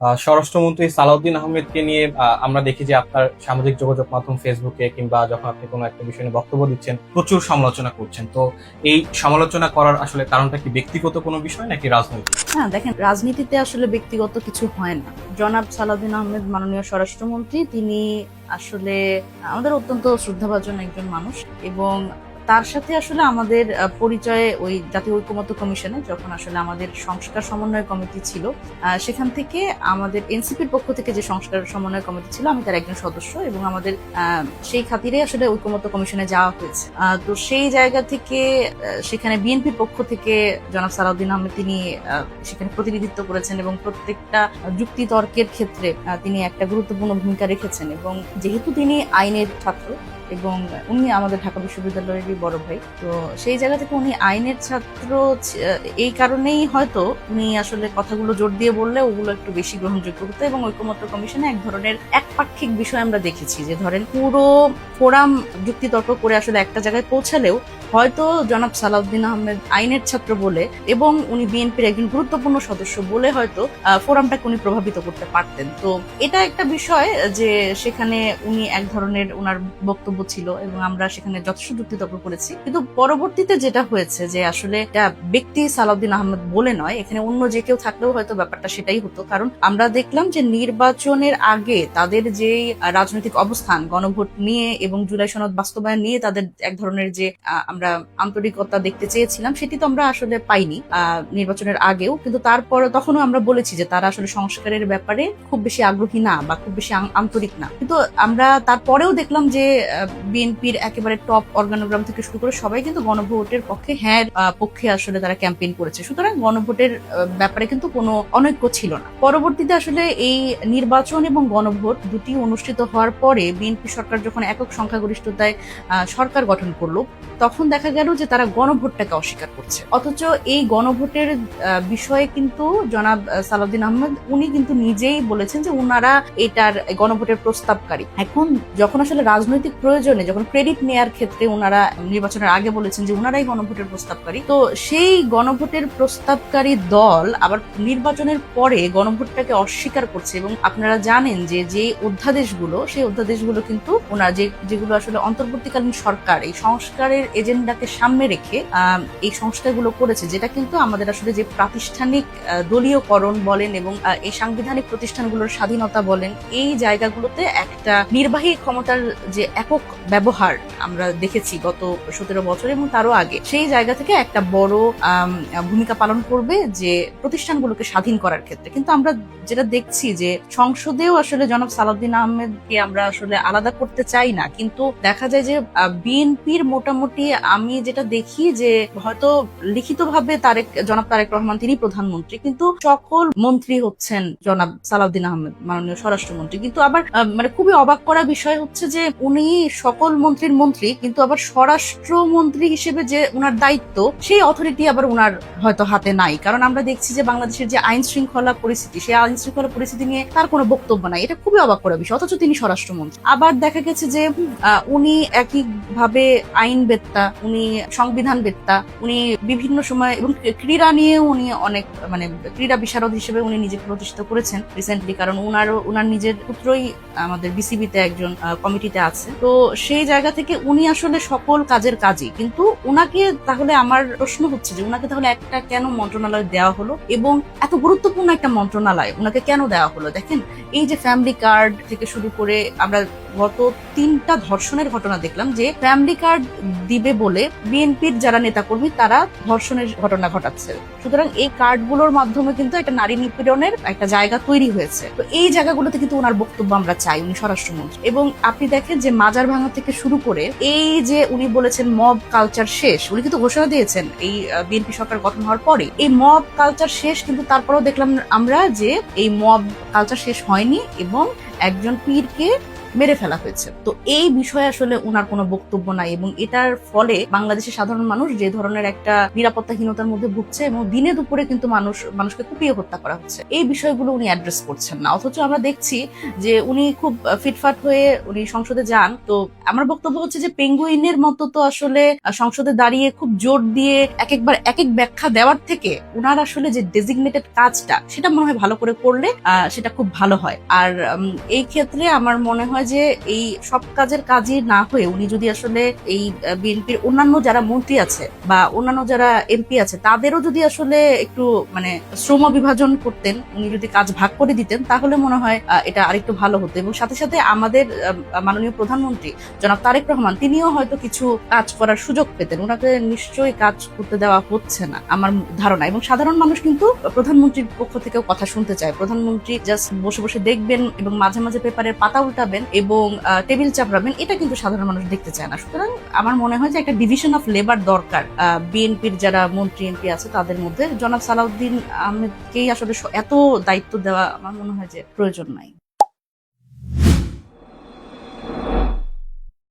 স্বরাষ্ট্রমন্ত্রী সালাউদ্দিন আহমেদকে নিয়ে আমরা দেখি যে আপনার সামাজিক যোগাযোগ মাধ্যম ফেসবুকে কিংবা যখন আপনি কোনো একটা বিষয় নিয়ে বক্তব্য দিচ্ছেন প্রচুর সমালোচনা করছেন। তো এই সমালোচনা করার আসলে কারণটা কি ব্যক্তিগত কোনো বিষয় নাকি রাজনৈতিক? হ্যাঁ, দেখেন, রাজনীতিতে আসলে ব্যক্তিগত কিছু হয় না। জনাব সালাউদ্দিন আহমেদ মাননীয় স্বরাষ্ট্রমন্ত্রী, তিনি আসলে আমাদের অত্যন্ত শ্রদ্ধাভাজন একজন মানুষ, এবং তার সাথে আসলে আমাদের পরিচয়ে ওই জাতীয় ঐকমত্য কমিশনে যখন আসলে আমাদের সংস্কার সমন্বয় কমিটি ছিল, সেখান থেকে আমাদের এনসিপির পক্ষ থেকে যে সংস্কার সমন্বয় কমিটি ছিল, আমি তার একজন সদস্য, এবং আমাদের সেই খাতিরে আসলে ঐকমত্য কমিশনে যাওয়া হয়েছে। তো সেই জায়গা থেকে সেখানে বিএনপির পক্ষ থেকে জনাব সালাউদ্দিন আহমেদ তিনি সেখানে প্রতিনিধিত্ব করেছেন, এবং প্রত্যেকটা যুক্তি তর্কের ক্ষেত্রে তিনি একটা গুরুত্বপূর্ণ ভূমিকা রেখেছেন। এবং যেহেতু তিনি আইনের ছাত্র এবং উনি আমাদের ঢাকা বিশ্ববিদ্যালয়েরই বড় ভাই, তো সেই জায়গা থেকে উনি আইনের ছাত্র, এই কারণেই হয়তো উনি আসলে কথাগুলো জোর দিয়ে বললে ওগুলো একটু বেশি গ্রহণযোগ্য হতো। এবং ঐকমত্য কমিশনে এক ধরনের একপাক্ষিক বিষয় আমরা দেখেছি, যে ধরেন পুরো ফোরাম যুক্তিতর্ক করে আসলে একটা জায়গায় পৌঁছালেও হয়তো জনাব সালাউদ্দিন আহমেদ আইনের ছাত্র বলে এবং উনি বিএনপির একজন গুরুত্বপূর্ণ সদস্য বলে হয়তো ফোরামটাকে উনি প্রভাবিত করতে পারতেন। তো এটা একটা বিষয় যে সেখানে উনি এক ধরনের ওনার বক্তব্য ছিল, এবং আমরা সেখানে যথেষ্ট যুক্তিতর্ক করেছি। কিন্তু পরবর্তীতে যেটা হয়েছে যে আসলে এটা ব্যক্তি সালাউদ্দিন আহমেদ বলে নয়, এখানে অন্য যে কেউ থাকলেও হয়তো ব্যাপারটা সেটাই হতো। কারণ আমরা দেখলাম যে নির্বাচনের আগে তাদের যে রাজনৈতিক অবস্থান গণভোট নিয়ে এবং জুলাই সনদ বাস্তবায়ন নিয়ে তাদের এক ধরনের যে আমরা আন্তরিকতা দেখতে চেয়েছিলাম, সেটি তো আমরা আসলে পাইনি নির্বাচনের আগেও। কিন্তু তারপরে তখনও আমরা বলেছি যে তারা আসলে সংস্কারের ব্যাপারে খুব বেশি আগ্রহী না বা খুব বেশি আন্তরিক না। কিন্তু আমরা তারপরেও দেখলাম যে বিএনপির একেবারে টপ অর্গানোগ্রাম থেকে শুরু করে সবাই কিন্তু গণভোটের পক্ষে, হ্যাঁ পক্ষে আসলে তারা ক্যাম্পেইন করেছে। সুতরাং গণভোটের ব্যাপারে কিন্তু কোনো অনৈক্য ছিল না। পরবর্তীতে আসলে এই নির্বাচন এবং গণভোট দুটি অনুষ্ঠিত হওয়ার পরে বিএনপি সরকার যখন একক সংখ্যাগরিষ্ঠতায় সরকার গঠন করলো, তখন দেখা গেল যে তারা গণভোটটাকে অস্বীকার করছে। অথচ এই গণভোটের বিষয়ে কিন্তু জনাব সালাউদ্দিন আহমেদ উনি কিন্তু নিজেই বলেছেন যে উনারা এটার গণভোটের প্রস্তাবকারী। এখন যখন আসলে রাজনৈতিক প্রয়োজনে, যখন ক্রেডিট নেয়ার ক্ষেত্রে উনারা নির্বাচনের আগে বলেছেন যে উনারাই গণভোটের প্রস্তাবকারী, তো সেই গণভোটের প্রস্তাবকারী দল আবার নির্বাচনের পরে গণভোটটাকে অস্বীকার করছে। এবং আপনারা জানেন যে যে অধ্যাদেশগুলো, সেই অধ্যাদেশগুলো কিন্তু ওনারা যেগুলো আসলে অন্তর্বর্তীকালীন সরকার এই সংস্কারের এজেন্ডাকে সামনে রেখে এই সংস্কারগুলো করেছে, যেটা কিন্তু আমাদের আসলে যে প্রাতিষ্ঠানিক দলীয়করণ বলেন এবং এই সাংবিধানিক প্রতিষ্ঠানগুলোর স্বাধীনতা বলেন, এই জায়গাগুলোতে একটা নির্বাহী ক্ষমতার যে একক ব্যবহার আমরা দেখেছি গত 17 বছর এবং তারও আগে, সেই জায়গা থেকে একটা বড় ভূমিকা পালন করবে যে প্রতিষ্ঠানগুলোকে স্বাধীন করার ক্ষেত্রে। কিন্তু আমরা যেটা দেখছি যে সংসদেও আসলে জনাব সালাউদ্দিন আহমেদকে আমরা আসলে আলাদা করতে চাই না, কিন্তু দেখা যায় যে বিএনপির মোটামুটি আমি যেটা দেখি যে হয়তো লিখিতভাবে জনাব তারেক রহমান তিনি প্রধানমন্ত্রী, কিন্তু সকল মন্ত্রী হচ্ছেন জনাব সালাউদ্দিন আহমেদ মাননীয় স্বরাষ্ট্রমন্ত্রী। কিন্তু আবার মানে খুবই অবাক করা বিষয় হচ্ছে যে উনি সকল মন্ত্রীর মন্ত্রী, কিন্তু আবার স্বরাষ্ট্রমন্ত্রী হিসেবে যে উনার দায়িত্ব, সেই অথরিটি আবার উনার হয়তো হাতে নাই। কারণ আমরা দেখছি যে বাংলাদেশের যে আইন শৃঙ্খলা পরিস্থিতি, সেই আইন শৃঙ্খলা পরিস্থিতি নিয়ে তার কোনো বক্তব্য নাই। এটা খুবই অবাক করা বিষয়, অথচ তিনি স্বরাষ্ট্রমন্ত্রী। আবার দেখা গেছে যে উনি একইভাবে আইনবেত্তা, উনি সংবিধানবেত্তা, উনি বিভিন্ন সময় এবং ক্রীড়া নিয়ে উনি অনেক মানে ক্রীড়া বিশারদ হিসেবে উনি নিজেকে প্রতিষ্ঠিত করেছেন রিসেন্টলি। কারণ উনার নিজের পুত্রই আমাদের বিসিবিতে একজন কমিটিতে আছে। তো সেই জায়গা থেকে উনি আসলে সকল কাজের কাজই। কিন্তু উনাকে তাহলে আমার প্রশ্ন হচ্ছে যে উনাকে তাহলে একটা কেন মন্ত্রণালয় দেওয়া হলো, এবং এত গুরুত্বপূর্ণ একটা মন্ত্রণালয় উনাকে কেন দেওয়া হলো? দেখেন, এই যে ফ্যামিলি কার্ড থেকে শুরু করে আমরা গত 3টা ধর্ষণের ঘটনা দেখলাম যে ফ্যামিলি কার্ড দিবে বলে বিএনপির যারা নেতাকর্মী তারা ধর্ষণের ঘটনা ঘটাচ্ছে। সুতরাং এই কার্ডগুলোর মাধ্যমে কিন্তু একটা নারী নিপীড়নের একটা জায়গা তৈরি হয়েছে। তো এই জায়গাগুলোতে কিন্তু ওনার বক্তব্য আমরা চাই, উনি স্বরাষ্ট্রমন্ত্রী। এবং আপনি দেখেন যে মাজার ভাঙা থেকে শুরু করে এই যে উনি বলেছেন মব কালচার শেষ, উনি কিন্তু ঘোষণা দিয়েছেন এই বিএনপি সরকার গঠন হওয়ার পরে এই মব কালচার শেষ, কিন্তু তারপরেও দেখলাম আমরা যে এই মব কালচার শেষ হয়নি এবং একজন পীরকে মেরে ফেলা হয়েছে। তো এই বিষয়ে আসলে ওনার কোনো বক্তব্য নাই, এবং এটার ফলে বাংলাদেশের সাধারণ মানুষ যে ধরনের একটা নিরাপত্তাহীনতার মধ্যে ভুগছে, এবং দিনে দুপুরে কিন্তু মানুষকে কুপিয়ে হত্যা করা হচ্ছে, এই বিষয়গুলো উনি অ্যাড্রেস করছেন না। অথচ আমরা দেখছি যে উনি খুব ফিটফাট হয়ে উনি সংসদে যান। তো আমার বক্তব্য হচ্ছে যে পেঙ্গুইনের মতো তো আসলে সংসদে দাঁড়িয়ে খুব জোর দিয়ে একবার এক এক ব্যাখ্যা দেওয়ার থেকে উনার আসলে যে ডেজিগনেটেড কাজটা সেটা মনে হয় ভালো করে করলে সেটা খুব ভালো হয়। আর এই ক্ষেত্রে আমার মনে হয় যে এই সব কাজই না হয়ে উনি যদি আসলে এই বিএনপির অন্যান্য যারা মন্ত্রী আছে বা অন্যান্য যারা এমপি আছে তাদেরও যদি আসলে একটু মানে শ্রম বিভাজন করতেন, উনি যদি কাজ ভাগ করে দিতেন, তাহলে মনে হয় এটা আরেকটু ভালো হতো। এবং সাথে সাথে আমাদের মাননীয় প্রধানমন্ত্রী জনাব তারেক রহমান তিনিও হয়তো কিছু কাজ করার সুযোগ পেতেন, ওনাকে নিশ্চয়ই কাজ করতে দেওয়া হচ্ছে না আমার ধারণা। এবং সাধারণ মানুষ কিন্তু প্রধানমন্ত্রীর পক্ষ থেকেও কথা শুনতে চায়। প্রধানমন্ত্রী জাস্ট বসে বসে দেখবেন এবং মাঝে মাঝে পেপারের পাতা উল্টাবেন এবং টেবিল চাপড়াবেন, এটা কিন্তু সাধারণ মানুষ দেখতে চায় না। সুতরাং আমার মনে হয় যে একটা ডিভিশন অফ লেবার দরকার বিএনপির যারা মন্ত্রী এমপি আছে তাদের মধ্যে। জনাব সালাউদ্দিন আহমেদকেই আসলে এত দায়িত্ব দেওয়া আমার মনে হয় যে প্রয়োজন নাই।